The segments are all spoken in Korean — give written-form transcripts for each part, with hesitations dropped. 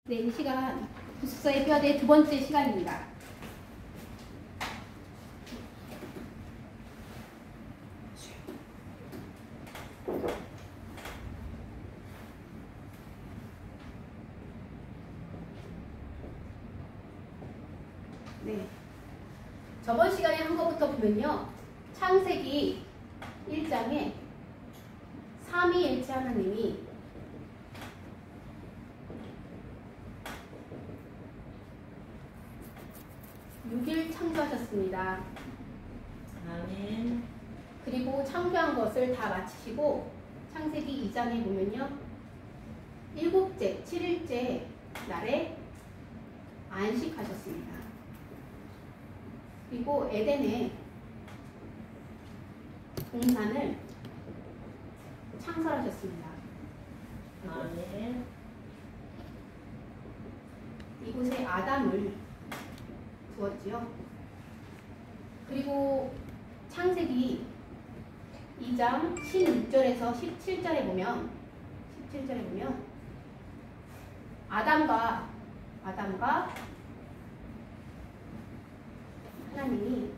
네, 이 시간 기숙사의 뼈대 두 번째 시간입니다. 네, 저번 시간에 한 것부터 보면요, 창세기 1장에 삼위일체 하나님이 (6일) 창조하셨습니다. 아멘. 그리고 창조한 것을 다 마치시고 창세기 2장에 보면요, 7째, 7일째 날에 안식하셨습니다. 그리고 에덴에 동산을 창설하셨습니다. 아멘. 이곳에 아담을 두었지요. 그리고 창세기 2장 16절에서 17절에 보면 아담과 하나님이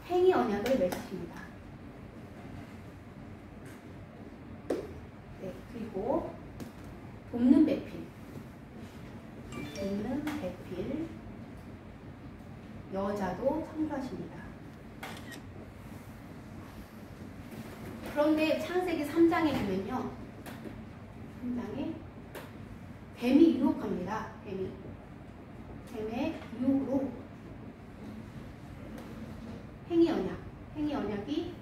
행위 언약을 맺으십니다. 네, 그리고 돕는 배필, 여자도 창조하십니다. 그런데 창세기 3장에 보면요, 3장에 뱀이 유혹합니다. 뱀의 유혹으로 행위 언약이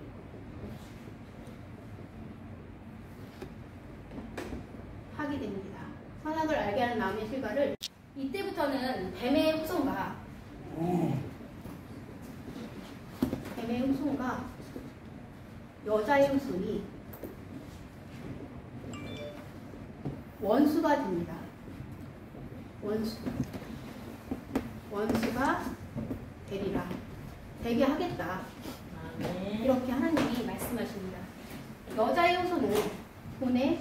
파기됩니다. 선악을 알게 하는 마음의 실과를, 이때부터는 뱀의 후손과 여자의 후손이 원수가 됩니다. 원수가 되리라, 되게 하겠다, 아멘. 이렇게 하나님이 말씀하십니다. 여자의 후손을 보내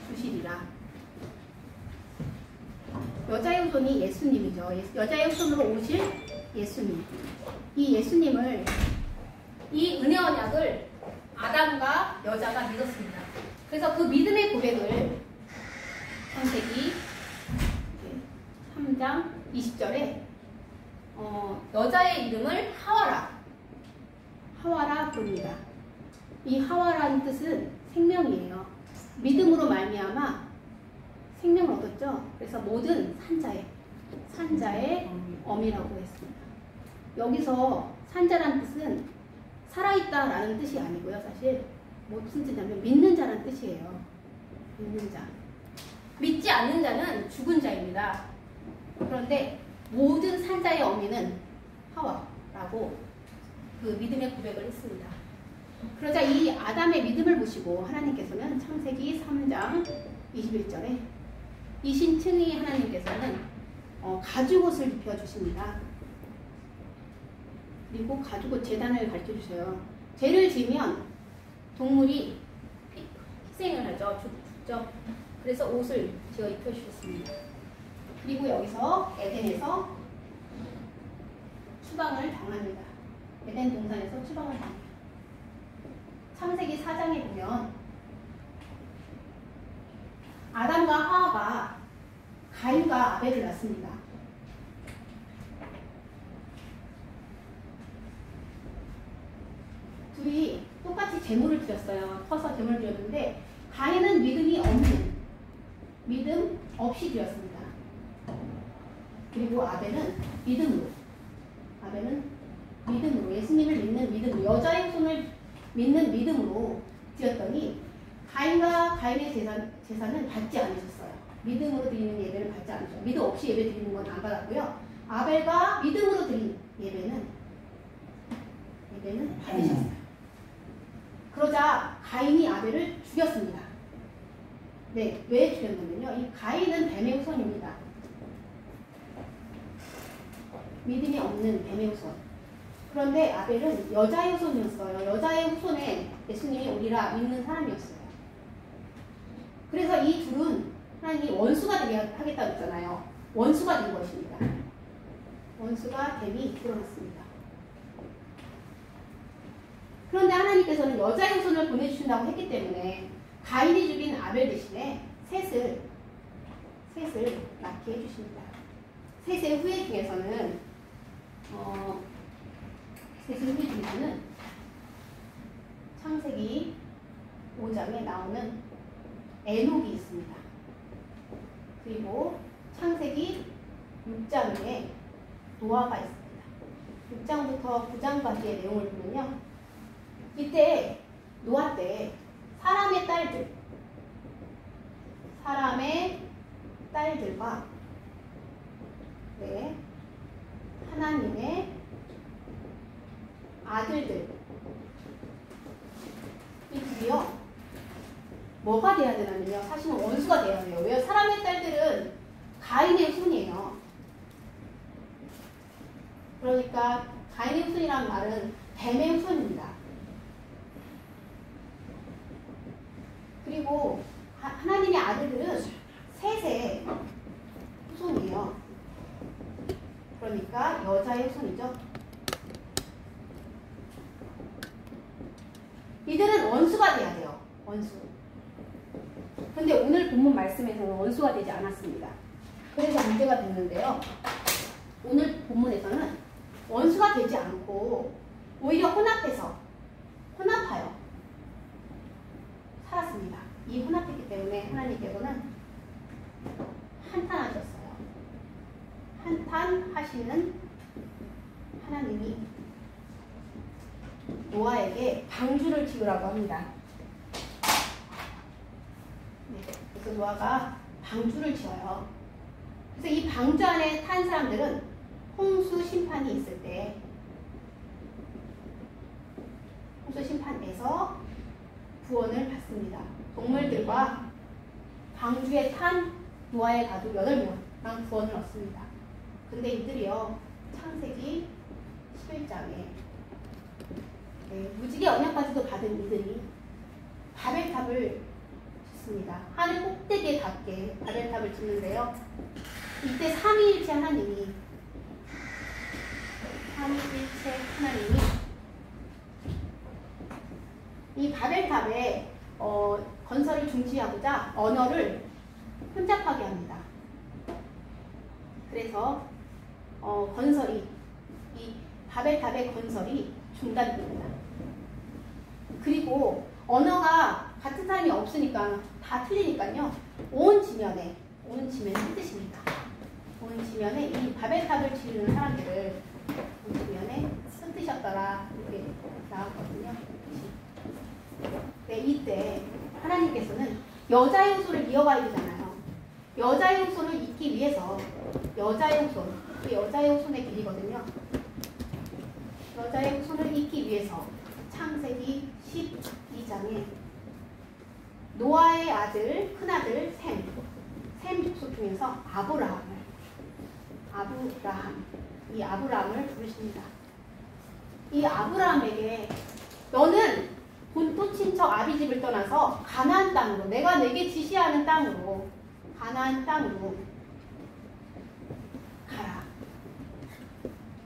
주시리라. 여자의 후손이 예수님이죠. 여자의 후손으로 오실 예수님. 이 예수님을, 이 은혜 언약을 아담과 여자가 믿었습니다. 그래서 그 믿음의 고백을 창세기 3장 20절에 여자의 이름을 하와라 부릅니다. 이 하와라는 뜻은 생명이에요. 믿음으로 말미암아 생명을 얻었죠. 그래서 모든 산자의 어미라고 했습니다. 여기서 산자라는 뜻은 살아있다라는 뜻이 아니고요. 사실 무슨 뜻이냐면 믿는 자라는 뜻이에요. 믿는 자. 믿지 않는 자는 죽은 자입니다. 그런데 모든 산자의 어미는 하와라고 그 믿음의 고백을 했습니다. 그러자 이 아담의 믿음을 보시고 하나님께서는 창세기 3장 21절에 이신층이 하나님께서는 가죽옷을 입혀주십니다. 그리고 가죽옷 제단을 가르쳐주세요. 죄를 지으면 동물이 희생을 하죠. 죽죠. 그래서 옷을 지어 입혀주셨습니다. 그리고 여기서 에덴에서 추방을 당합니다. 에덴 동산에서 추방을 당합니다. 창세기 4장에 보면 아담과 하와가 가인과 아벨을 낳습니다. 둘이 똑같이 제물을 드렸어요. 커서 제물을 드렸는데 가인은 믿음 없이 드렸습니다. 그리고 아벨은 믿음으로 예수님을 믿는 믿음으로, 여자의 후손을 믿는 믿음으로 드렸더니 가인의 제사는 받지 않으셨어요. 믿음으로 드리는 예배를 받지 않으셨어요. 믿음 없이 예배 드리는 건 안 받았고요. 아벨과 믿음으로 드린 예배는 받으셨어요. 그러자 가인이 아벨을 죽였습니다. 네, 왜 죽였냐면요, 이 가인은 뱀의 후손입니다. 믿음이 없는 뱀의 후손. 그런데 아벨은 여자의 후손이었어요. 여자의 후손에 예수님이 오리라 믿는 사람이었어요. 그래서 이 둘은 하나님이 원수가 되게 하겠다고 했잖아요. 원수가 된 것입니다. 원수가 됨이 드러났습니다. 그런데 하나님께서는 여자의 후손을 보내주신다고 했기 때문에 가인이 죽인 아벨 대신에 셋을 낳게 해주십니다. 셋의 후예 중에서는 창세기 5장에 나오는 에녹이 있습니다. 그리고 창세기 6장에 노아가 있습니다. 6장부터 9장까지의 내용을 보면요. 이때 노아 때 사람의 딸들과 하나님의 아들들 이 둘이요 뭐가 돼야 되냐면요 사실은 원수가 돼야 돼요. 왜요? 사람의 딸들은 가인의 후손이에요. 그러니까 가인의 후손이라는 말은 뱀의 후손입니다. 그리고 하나님의 아들들은 셋의 후손이에요. 그러니까 여자의 후손이죠. 이들은 원수가 돼야 돼요. 원수. 그런데 오늘 본문 말씀에서는 원수가 되지 않았습니다. 그래서 문제가 됐는데요. 오늘 본문에서는 원수가 되지 않고 오히려 혼합하여 살았습니다. 이 혼합했기 때문에 하나님께서는 한탄하셨어요. 한탄하시는 하나님이 노아에게 방주를 지으라고 합니다. 그래서 노아가 방주를 지어요. 그래서 이 방주 안에 탄 사람들은 홍수 심판이 있을 때 홍수 심판에서 구원을 받습니다. 동물들과 방주에 탄 노아의 가족 8명만 구원을 얻습니다. 근데 이들이요 창세기 11장에 무지개 언약까지도 받은 이들이 바벨탑을 짓습니다. 하늘 꼭대기에 닿게 바벨탑을 짓는데요. 이때 삼위일체 하나님이 이 바벨탑의 건설을 중지하고자 언어를 혼잡하게 합니다. 그래서 이 바벨탑의 건설이 중단됩니다. 그리고 언어가 같은 사람이 없으니까 다 틀리니까요. 온 지면에 흩으십니다. 온 지면에 이 바벨탑을 지르는 사람들을 온 지면에 흩으셨더라 이렇게 나왔거든요. 네, 이때 하나님께서는 여자의 후손을 이어가야 되잖아요. 여자의 후손을 잇기 위해서 여자의 후손의 길이거든요. 여자의 후손을 잇기 위해서 창세기 12장에 노아의 아들, 큰아들 셈 족속 중에서 이 아브라함을 부르십니다. 이 아브라함에게 너는 본토 친척 아비집을 떠나서 가나안 땅으로 내가 내게 지시하는 땅으로 가나안 땅으로 가라.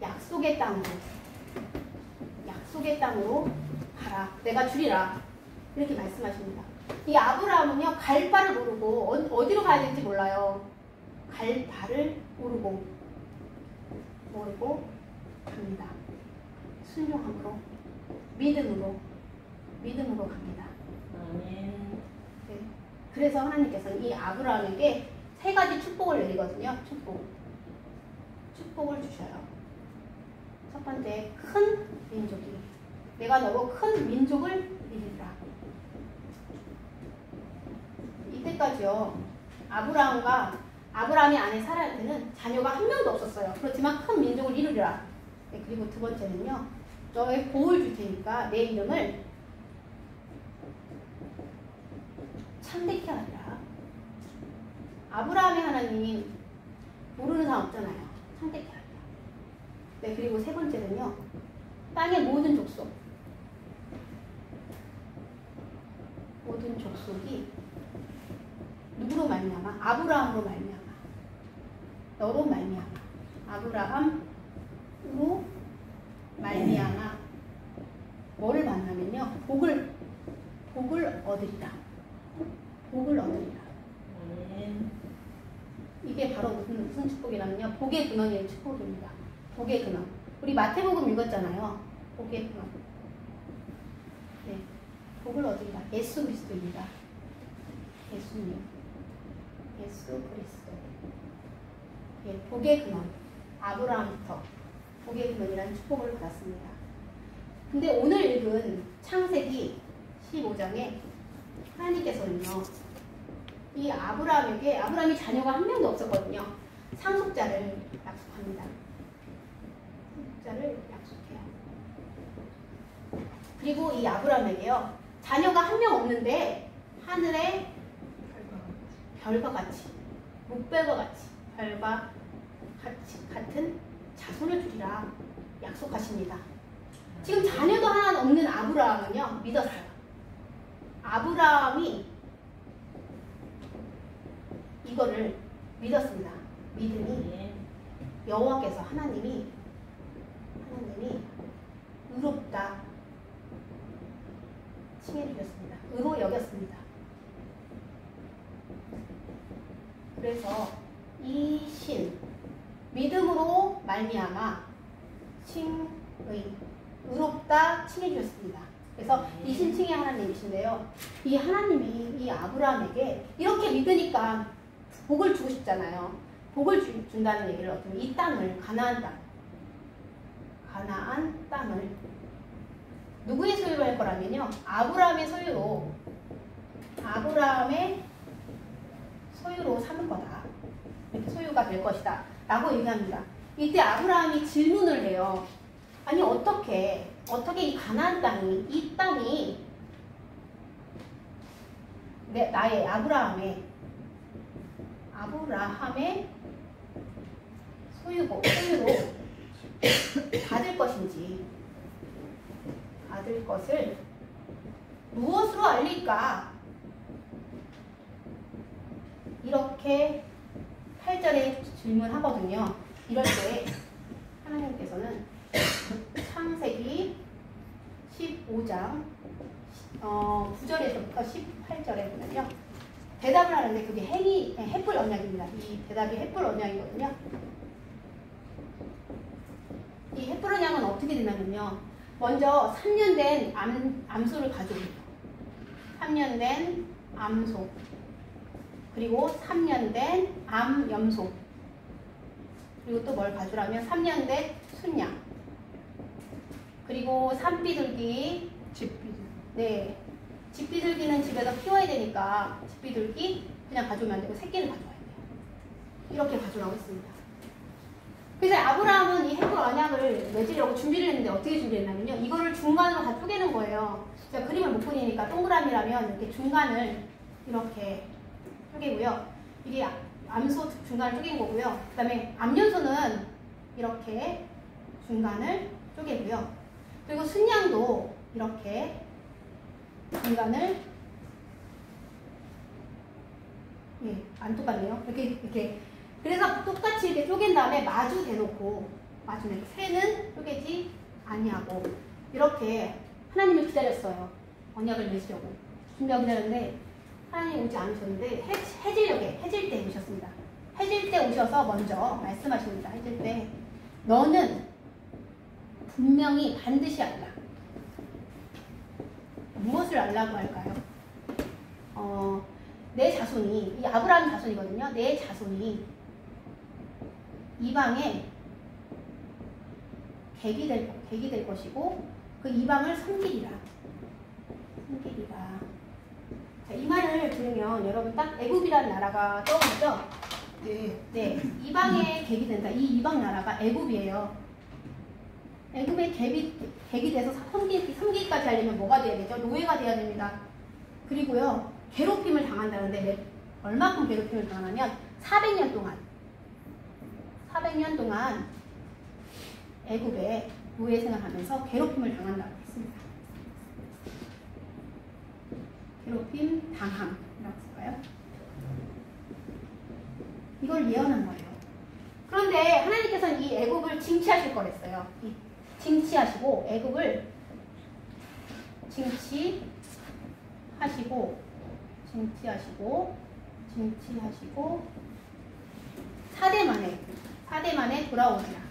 약속의 땅으로 가라. 내가 주리라. 이렇게 말씀하십니다. 이 아브라함은요 갈 바를 모르고 어디로 가야 될지 몰라요. 갈 바를 모르고 갑니다. 순종함으로 믿음으로 갑니다. 아멘. 네. 그래서 하나님께서는 이 아브라함에게 3가지 축복을 내리거든요. 축복을 주셔요. 첫 번째, 큰 민족이 내가 너로 큰 민족을 이루리라. 이때까지요 아브라함이 안에 살아야 되는 자녀가 한 명도 없었어요. 그렇지만 큰 민족을 이루리라. 네, 그리고 두 번째는요, 너의 복을 줄 테니까 내 이름을 참되게 하리라. 아브라함의 하나님 모르는 사람 없잖아요. 참되게 하리라. 네, 그리고 세 번째는요, 땅의 모든 족속이 말미암아? 아브라함으로 말미암아. 너로 말미암아. 아브라함으로 말미암아. 뭐를 만나면요? 복을 얻으리라. 복을 얻으리라. 아멘. 이게 바로 무슨 축복이라면요? 복의 근원의 축복입니다. 복의 근원. 우리 마태복음 읽었잖아요. 복의 근원. 네, 복을 얻으리라. 예수 그리스도입니다. 예수님. 예수 그리스도. 예, 복의 근원. 아브라함부터 복의 근원이라는 축복을 받았습니다. 근데 오늘 읽은 창세기 15장에 하나님께서는요, 이 아브라함이 자녀가 한 명도 없었거든요. 상속자를 약속합니다. 상속자를 약속해요. 그리고 이 아브라함에게요, 자녀가 한 명 없는데 하늘의 별과 같이, 묵별과 같이, 별과 같은 자손을 주리라 약속하십니다. 지금 자녀도 하나 없는 아브라함은요, 믿었어요. 아브라함이 이거를 믿었습니다. 믿음이 여호와께서 하나님이 의롭다 칭해 주셨습니다. 의로 여겼습니다. 그래서 이 신 믿음으로 말미암아 의롭다 칭해 주셨습니다. 그래서 이 신칭의 하나님이신데요. 이 하나님이 이 아브라함에게 이렇게 믿으니까 복을 주고 싶잖아요. 복을 준다는 얘기를 어쩌면 이 땅을 가나안 땅을 누구의 소유로 할 거라면요, 아브라함의 소유로 삼을 거다. 이렇게 소유가 될 것이다 라고 얘기합니다. 이때 아브라함이 질문을 해요. 아니 어떻게 이 가나안 땅이, 이 땅이 나의 아브라함의 소유로 받을 것을 무엇으로 알릴까? 이렇게 8절에 질문하거든요. 이럴 때 하나님께서는 창세기 15장 9절에서부터 18절에 보면요, 대답을 하는데 그게 햇불 언약입니다. 이 대답이 햇불 언약이거든요. 이 햇불 언약은 어떻게 되냐면요, 먼저 3년 된 암소를 가져옵니다. 3년 된 암소, 그리고 3년 된 암염소, 그리고 또 뭘 가져오라면 3년 된 순양, 그리고 산비둘기, 네, 집비둘기는 집에서 키워야 되니까 집비둘기 그냥 가져오면 안 되고 새끼를 가져와야 돼요. 이렇게 가져오라고 했습니다. 그래서 아브라함은 이 햇불 언약을 맺으려고 준비를 했는데 어떻게 준비했냐면요, 이거를 중간으로 다 쪼개는 거예요. 제가 그림을 못 그리니까 동그라미라면 이렇게 중간을 이렇게 쪼개고요. 이게 암소 중간을 쪼갠 거고요. 그 다음에 암염소는 이렇게 중간을 쪼개고요. 그리고 순양도 이렇게 중간을, 예, 안 똑같네요. 이렇게. 그래서 똑같이 이렇게 쪼갠 다음에 마주 대놓고, 새는 쪼개지 아니하고, 이렇게 하나님을 기다렸어요. 언약을 맺으려고. 준비하고 기다렸는데, 하나님 오지 않으셨는데, 해질 때 오셨습니다. 해질 때 오셔서 먼저 말씀하십니다. 해질 때, 너는 분명히 반드시 알라. 무엇을 알라고 할까요? 내 자손이, 이 아브라함 자손이거든요. 내 자손이 이방에 객이 될 것이고, 그 이방을 섬기리라. 자, 이 말을 들으면 여러분 딱 애굽이라는 나라가 떠오르죠? 네. 이방에 객이 된다. 이 이방 나라가 애굽이에요. 애굽에 객이 돼서 섬기기까지 하려면 뭐가 돼야 되죠? 노예가 돼야 됩니다. 그리고요, 괴롭힘을 당한다는데 얼마큼 괴롭힘을 당하냐면 400년 동안 애굽에 노예 생활하면서 괴롭힘을 당한다고 했습니다. 괴롭힘 당함이라고 쓸까요? 이걸 예언한 거예요. 그런데 하나님께서는 이 애굽을 징치하실 거랬어요. 징치하시고 애굽을 징치하시고 4대 만에 돌아오리라.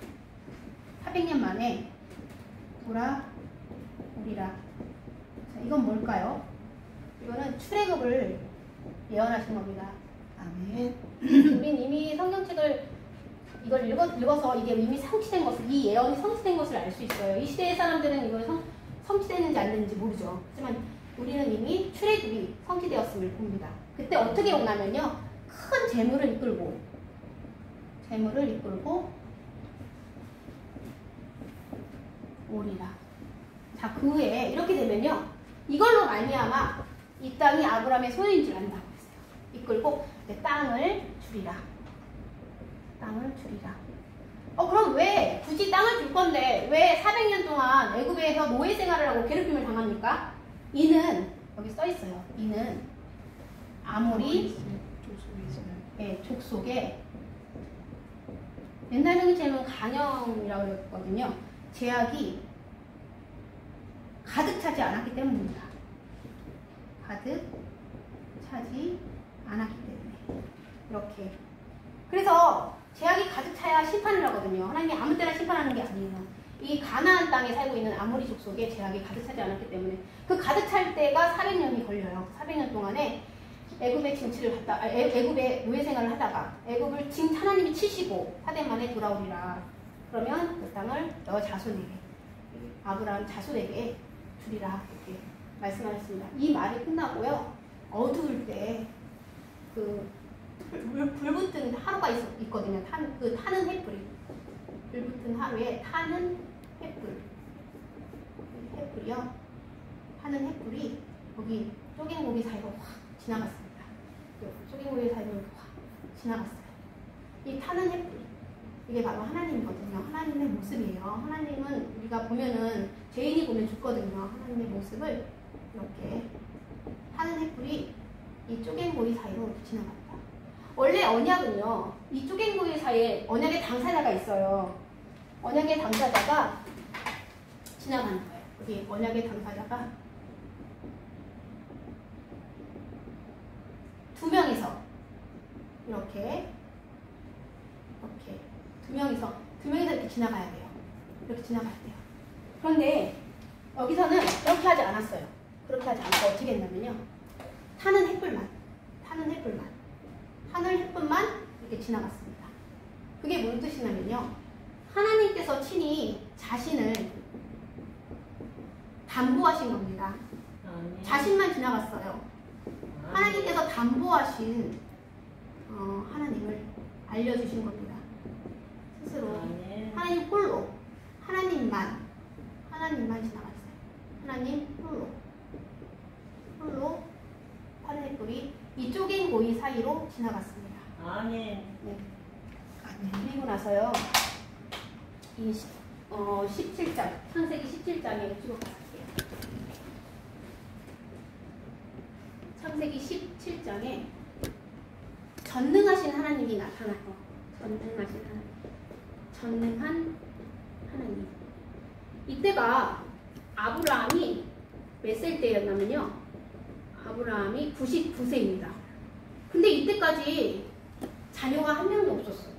400년 만에 돌아오리라. 자, 이건 뭘까요? 이거는 출애굽을 예언하신 겁니다. 아멘. 우린 이미 성경책을 이걸 읽어서 이게 이미 성취된 것을, 이 예언이 성취된 것을 알 수 있어요. 이 시대의 사람들은 이걸 성취됐는지 안 됐는지 모르죠. 하지만 우리는 이미 출애굽이 성취되었음을 봅니다. 그때 어떻게 오냐면요, 큰 재물을 이끌고 오리라. 자, 그 후에 이렇게 되면요, 이걸로 말미암아 이 땅이 아브라함의 소유인 줄 안다고 했어요. 이끌고 땅을 주리라. 그럼 왜 굳이 땅을 줄 건데 왜 400년 동안 애굽에서 노예 생활을 하고 괴롭힘을 당합니까? 이는 여기 써 있어요. 이는 아모리 족속의, 옛날 성경책은 간영이라고 그랬거든요. 제약이 가득 차지 않았기 때문입니다. 가득 차지 않았기 때문에 이렇게. 그래서 제약이 가득 차야 심판을 하거든요. 하나님이 아무 때나 심판하는 게 아니에요. 이 가나안 땅에 살고 있는 아모리 족속에 제약이 가득 차지 않았기 때문에 그 가득 찰 때가 400년이 걸려요. 400년 동안에 애굽의 애굽의 노예 생활을 하다가 애굽을 하나님이 치시고 4대 만에 돌아오리라. 그러면 그 땅을 너 자손에게, 아브라함 자손에게 주리라, 이렇게 말씀하셨습니다. 이 말이 끝나고요, 어두울 때 불붙은 하루가 있거든요. 타는 횃불이, 불붙은 하루에 타는 횃불이요. 타는 횃불이 여기 쪼개고기 사이로 확 지나갔습니다. 쪼개고기 사이로 확 지나갔어요. 이 타는 횃불, 이게 바로 하나님이거든요. 하나님의 모습이에요. 하나님은 우리가 보면은, 죄인이 보면 죽거든요. 하나님의 모습을 이렇게 타는 횃불이 이 쪼개고기 사이로 이렇게 지나갑니다. 원래 언약은요, 이 쪼개고기 사이에 언약의 당사자가 있어요. 언약의 당사자가 지나가는 거예요. 여기 언약의 당사자가 두 명이서 이렇게 두 명이서 이렇게 지나가야 돼요. 이렇게 지나가야 돼요. 그런데 여기서는 이렇게 하지 않았어요. 그렇게 하지 않고 어떻게 했냐면요, 타는 횃불만 이렇게 지나갔습니다. 그게 무슨 뜻이냐면요, 하나님께서 친히 자신을 담보하신 겁니다. 자신만 지나갔어요. 하나님께서 담보하신 하나님을 알려주신 겁니다. 스스로 하나님 홀로, 하나님만 지나갔어요. 하나님 홀로 타는 횃불이 이 쪼갠 고이 사이로 지나갔습니다. 아멘. 네. 그리고 나서요, 이 17장, 창세기 17장에 찍어볼게요. 창세기 17장에 전능하신 하나님이 나타나요. 전능한 하나님. 이때가 아브라함이 몇 살 때였냐면요, 아브라함이 99세입니다. 근데 이때까지 자녀가 한 명도 없었어요.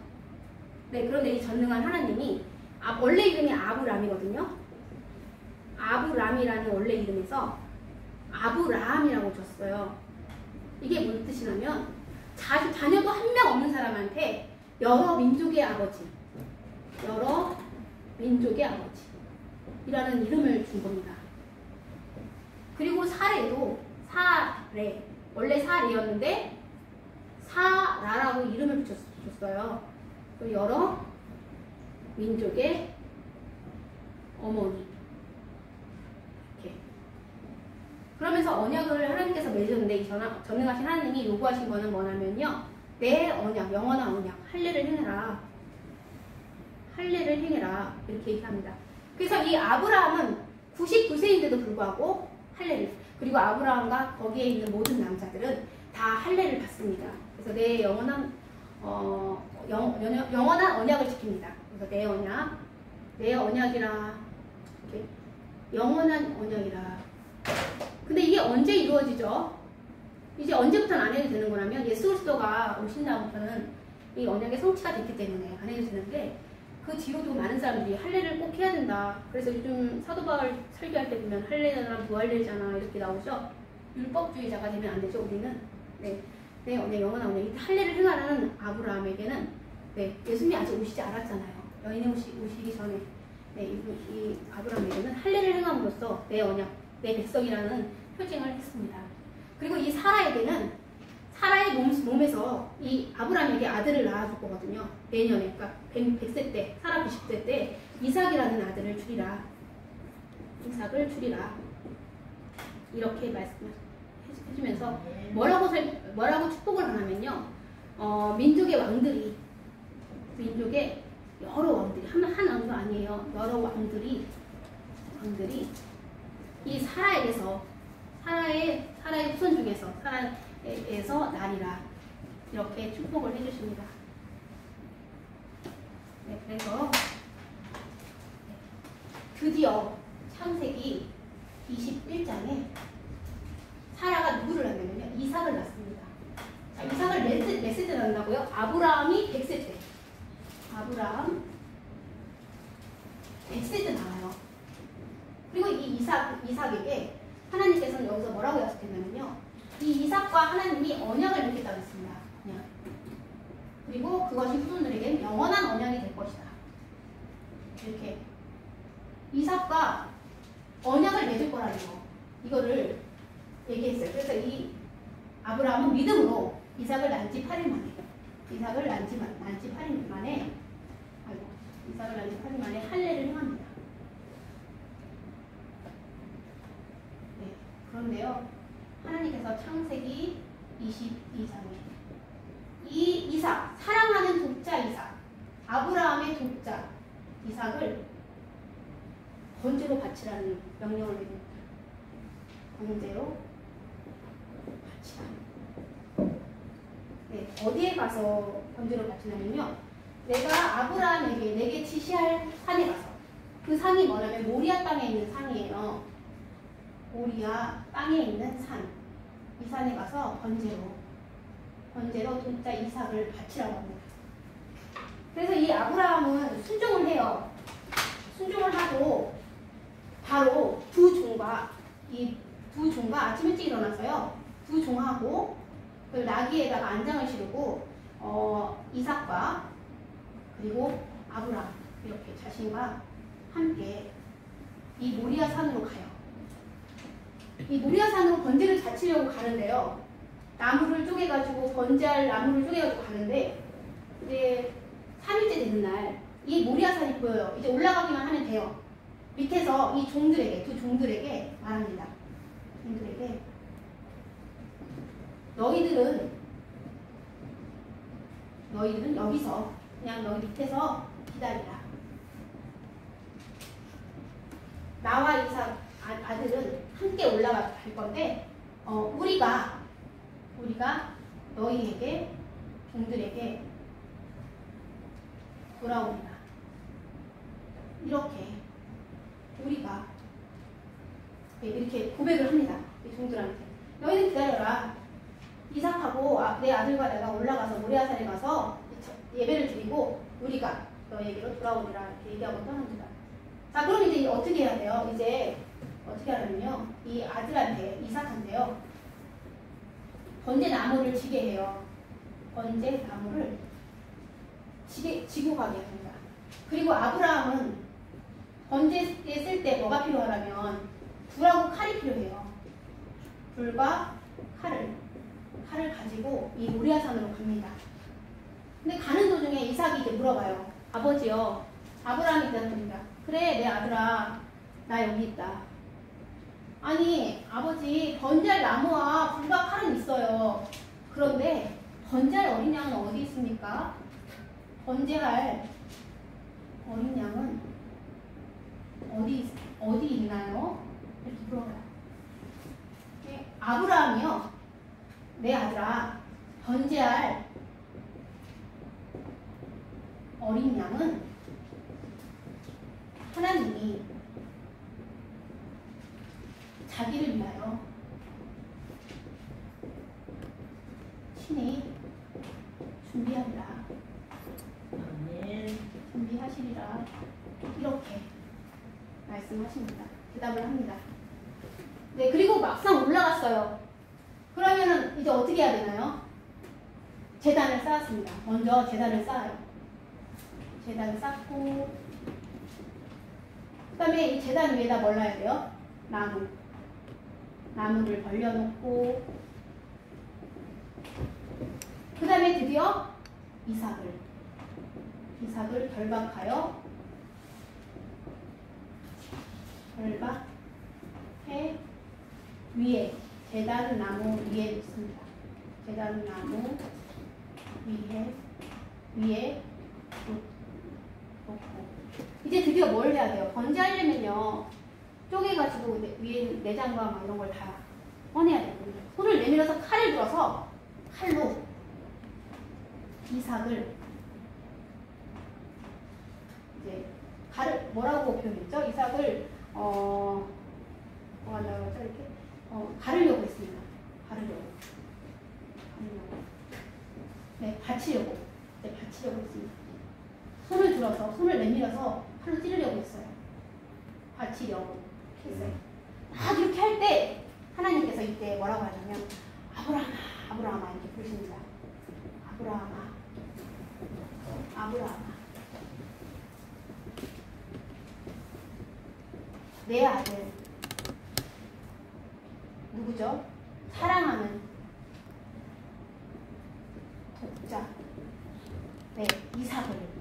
네, 그런데 이 전능한 하나님이, 원래 이름이 아브람이거든요. 아브람이라는 원래 이름에서 아브라함이라고 줬어요. 이게 무슨 뜻이냐면, 자녀도 한 명 없는 사람한테 여러 민족의 아버지라는 이름을 준 겁니다. 그리고 사례도 원래 사례였는데 사라라고 이름을 줬어요. 여러 민족의 어머니. 이렇게. 그러면서 언약을 하나님께서 맺으셨는데, 이 전능하신 하나님이 요구하신 거는 뭐냐면요, 내 언약, 영원한 언약, 할례를 행해라, 이렇게 얘기합니다. 그래서 이 아브라함은 99세인데도 불구하고 할례를, 그리고 아브라함과 거기에 있는 모든 남자들은 다 할례를 받습니다. 그래서 내 영원한 영원한 언약을 지킵니다. 그래서 내 언약이라 이렇게 영원한 언약이라. 근데 이게 언제 이루어지죠? 이제 언제부터는 안 해도 되는 거라면 예수 그리스도가 오신 다음부터는 이 언약의 성취가 됐기 때문에 안 해도 되는데 그 뒤로도 많은 사람들이 할례를 꼭 해야 된다. 그래서 요즘 사도 바울 설교할 때 보면 할례잖아, 부할례잖아 이렇게 나오죠. 율법주의자가 되면 안 되죠. 우리는 내 언약 영원한 언약. 이 할례를 행하라는 아브라함에게는 예수님이 아직 오시지 않았잖아요. 여인이 오시기 전에 이 아브라함에게는 할례를 행함으로써 내 언약, 내 백성이라는 표징을 했습니다. 그리고 이 사라에게는 사라의 몸에서 이 아브라함에게 아들을 낳아줄 거거든요. 내년에, 그러니까 100세 때, 사라 90세 때 이삭이라는 아들을 주리라. 이삭을 주리라. 이렇게 말씀해주면서 뭐라고 축복을 하냐면요. 민족의 여러 왕들이 한 왕도 아니에요. 여러 왕들이 이 사라에게서 사라의 후손 중에서 사라에서 나리라 이렇게 축복을 해주십니다. 그래서 드디어 창세기 21장에 사라가 누구를 낳냐면요. 이삭을 낳습니다. 자, 이삭을 몇 세 때 낳는다고요? 아브라함이 100세 때. 아브라함 100세 때 나와요. 그리고 이 이삭에게 하나님께서는 여기서 뭐라고 약속했냐면요. 이 이삭과 하나님이 언약을 맺겠다고 했습니다. 언약. 그리고 그것이 후손들에게는 영원한 언약이 될 것이다. 이렇게 이삭과 언약을 맺을 거라는 거. 이거를 얘기했어요. 그래서 이 아브라함은 믿음으로 이삭을 낳은 지 8일 만에 할례를 행합니다. 그런데요, 하나님께서 창세기 22장에 이 이삭, 사랑하는 독자 이삭, 아브라함의 독자 이삭을 번제로 바치라는 명령을 내립니다. 번제로 바치라. 어디에 가서 번제로 바치냐면요, 내가 아브라함에게 내게 지시할 산에 가서, 그 산이 뭐냐면 모리아 땅에 있는 산이에요. 모리아 땅에 있는 산, 이 산에 가서 번제로 독자 이삭을 바치라고 합니다. 그래서 이 아브라함은 순종을 해요. 순종을 하고 바로 두 종과 아침 일찍 일어나서요, 두 종하고 그 나귀에다가 안장을 실고 이삭과 그리고 아브라함 이렇게 자신과 함께 이 모리아 산으로 가요. 이 모리아 산으로 번제를 자치려고 가는데요, 나무를 쪼개가지고 번제할 나무를 쪼개가지고 가는데 이제 3일째 되는 날 이 모리아 산이 보여요. 이제 올라가기만 하면 돼요. 밑에서 이 두 종들에게 말합니다. 종들에게 너희들은 여기서 그냥 너희 밑에서 기다리라. 나와 이삭 아들은 함께 올라갈 건데 우리가 너희에게 종들에게 돌아옵니다. 이렇게 우리가 이렇게 고백을 합니다. 이 종들한테. 너희는 기다려라. 이삭하고 내 아들과 내가 올라가서 모리아산에 가서 예배를 드리고 우리가 너희에게로 돌아오리라 이렇게 얘기하고 떠납니다. 자, 그럼 이제 어떻게 해야 돼요? 이제 어떻게 하냐면요, 이 아들한테, 이삭한테요, 번제 나무를 지게 해요. 번제 나무를 지고 가게 합니다. 그리고 아브라함은 번제에 쓸 때 뭐가 필요하냐면 불하고 칼이 필요해요. 불과 칼을 가지고 이 모리아산으로 갑니다. 근데 가는 도중에 이삭이 이제 물어봐요. 아버지요. 아브라함이 대답합니다. 그래, 내 아들아, 나 여기 있다. 아니, 아버지, 번제할 나무와 불과 칼은 있어요. 그런데 번제할 어린 양은 어디 있습니까? 번제할 어린 양은 어디 있나요? 이렇게 물어봐요. 아브라함이요, 내 아들아, 번제할 어린 양은 하나님이 자기를 위하여 친히 준비하리라. 아멘. 준비하시리라. 이렇게 말씀하십니다. 대답을 합니다. 네, 그리고 막상 올라갔어요. 그러면은 이제 어떻게 해야 되나요? 제단을 쌓았습니다. 먼저 제단을 쌓아요. 제단을 쌓고, 그 다음에 이 제단 위에다 뭘 놔야 돼요? 나무를 벌려놓고, 그 다음에 드디어 이삭을 결박해 위에, 제단 나무 위에 놓습니다. 제단 나무 위에 놓고, 이제 드디어 뭘 해야 돼요? 번제하려면요, 쪼개가지고 위에 내장과 막 이런 걸 다 꺼내야 되거든요. 손을 내밀어서 칼을 들어서 칼로 이삭을 이제 뭐라고 표현했죠? 이삭을 가르려고 했습니다. 가르려고. 네, 바치려고 했습니다. 손을 내밀어서 칼로 찌르려고 했어요. 바치려고 했어요. 막 이렇게 할 때 하나님께서 이때 뭐라고 하냐면 아브라함아 이렇게 부르십니다. 아브라함아. 내 아들 누구죠? 사랑하는 독자 이삭을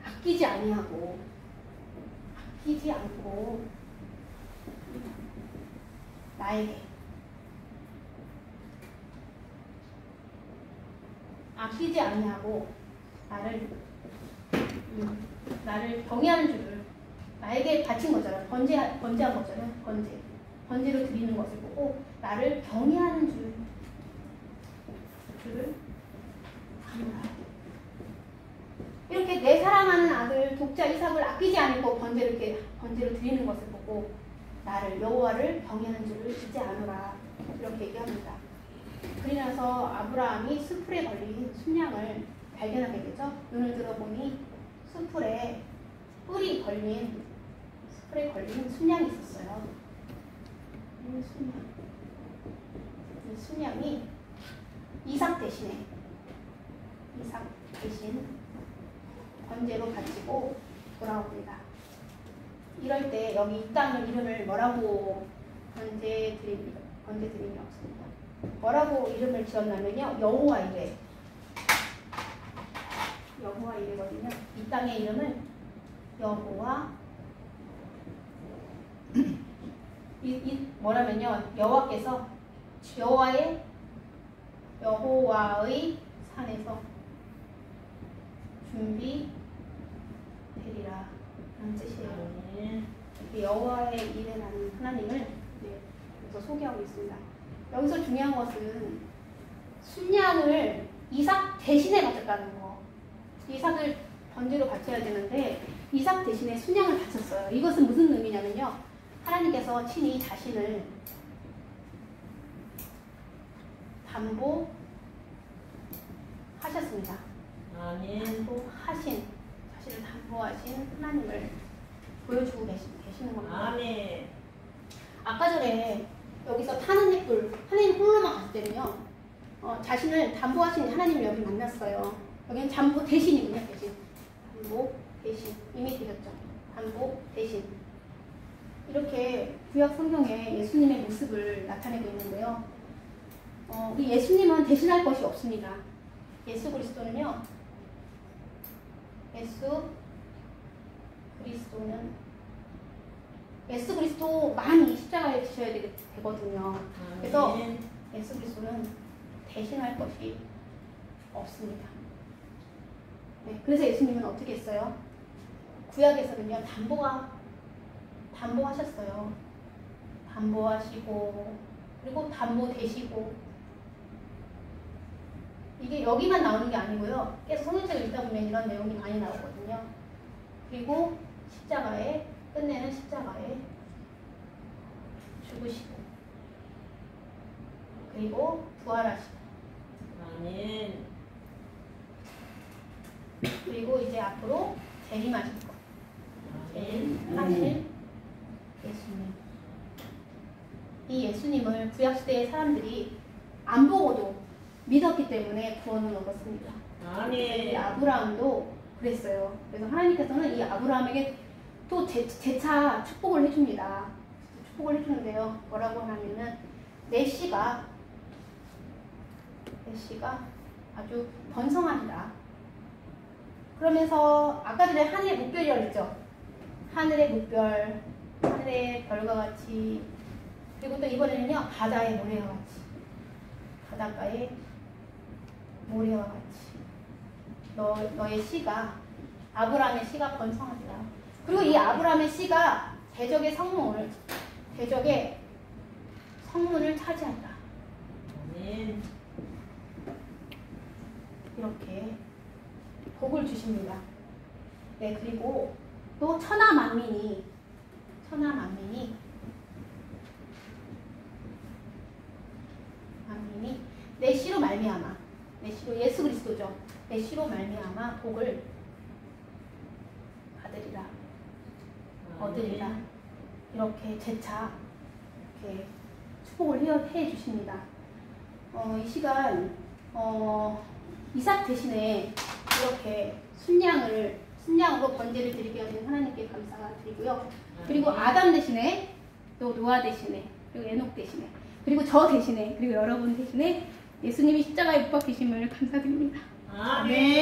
아끼지 않고 나에게 아끼지 아니하고 나를 경외하는 줄을 나에게 바친 거잖아요. 번제한 거잖아요. 번제로 드리는 것을 보고 나를 경외하는 줄을 아노라. 이렇게 내 사랑하는 아들 독자 이삭을 아끼지 않고 번제로 드리는 것을 보고 나를 여호와를 경외하는 줄을 잊지 않으라. 이렇게 얘기합니다. 그러면서 아브라함이 수풀에 걸린 순양을 발견하게 되죠. 눈을 들어보니 수풀에 걸린 순양이 있었어요. 이 순양이 이삭 대신 번제로 바치고 돌아옵니다. 이럴 때 여기 이 땅의 이름을 뭐라고 번제 드림이 없습니다. 뭐라고 이름을 지었냐면요, 여호와 이레거든요. 이 땅의 이름을 여호와 뭐라면요, 여호와의 산에서 준비되리라 라는 뜻이에요. 이렇게 여호와의 이레라는 하나님을 여기서 소개하고 있습니다. 여기서 중요한 것은 순양을 이삭 대신에 바쳤다는 거. 이삭을 번제로 바쳐야 되는데 이삭 대신에 순양을 바쳤어요. 이것은 무슨 의미냐면요, 하나님께서 친히 자신을 담보하셨습니다. 자신을 담보하신 하나님을 보여주고 계시는 겁니다. 아멘. 아까 전에 여기서 타는 횃불 하나님 홀로만 갔을 때는요, 자신을 담보하신 하나님을 여기 만났어요. 여기는 담보 대신이군요. 담보 대신 이미 되셨죠. 담보 대신. 이렇게 구약 성경에 예수님의 모습을 나타내고 있는데요. 우리 예수님은 대신할 것이 없습니다. 예수 그리스도만이 십자가에 지셔야 되거든요. 그래서 예수 그리스도는 대신할 것이 없습니다. 네, 그래서 예수님은 어떻게 했어요? 구약에서는요, 담보하셨어요. 담보하시고, 그리고 담보 되시고, 이게 여기만 나오는 게 아니고요. 계속 성경책을 읽다 보면 이런 내용이 많이 나오거든요. 그리고 십자가에 끝내는 십자가에 죽으시고 그리고 부활하시고 아멘. 그리고 이제 앞으로 재림하실 거. 아멘. 재림하실 예수님. 이 예수님을 구약시대의 사람들이 안 보고도 믿었기 때문에 구원을 얻었습니다. 아멘. 이 아브라함도 그랬어요. 그래서 하나님께서는 이 아브라함에게 또 재차 축복을 해줍니다. 축복을 해주는데요. 뭐라고 하냐면은 내 씨가 아주 번성하리라. 그러면서 아까 전에 하늘의 묵별이라고 했죠. 하늘의 묵별, 하늘의 별과 같이, 그리고 또 이번에는요 바다의 모래와 같이, 바닷가의 모래와 같이 너의 씨가, 아브라함의 씨가 번성하리라. 그리고 이 아브라함의 씨가 대적의 성문을 차지한다. 아멘. 이렇게 복을 주십니다. 네, 그리고 또 천하 만민이 내 씨로 말미암아, 내 씨로, 예수 그리스도죠. 내 씨로 말미암아 복을 얻으리라. 이렇게 재차 이렇게 축복을 해 주십니다. 이 시간 이삭 대신에 이렇게 순양으로 번제를 드리게 하신 하나님께 감사드리고요. 그리고 아담 대신에 또 노아 대신에, 그리고 에녹 대신에, 그리고 저 대신에, 그리고 여러분 대신에 예수님이 십자가에 못 박히심을 감사드립니다. 아멘.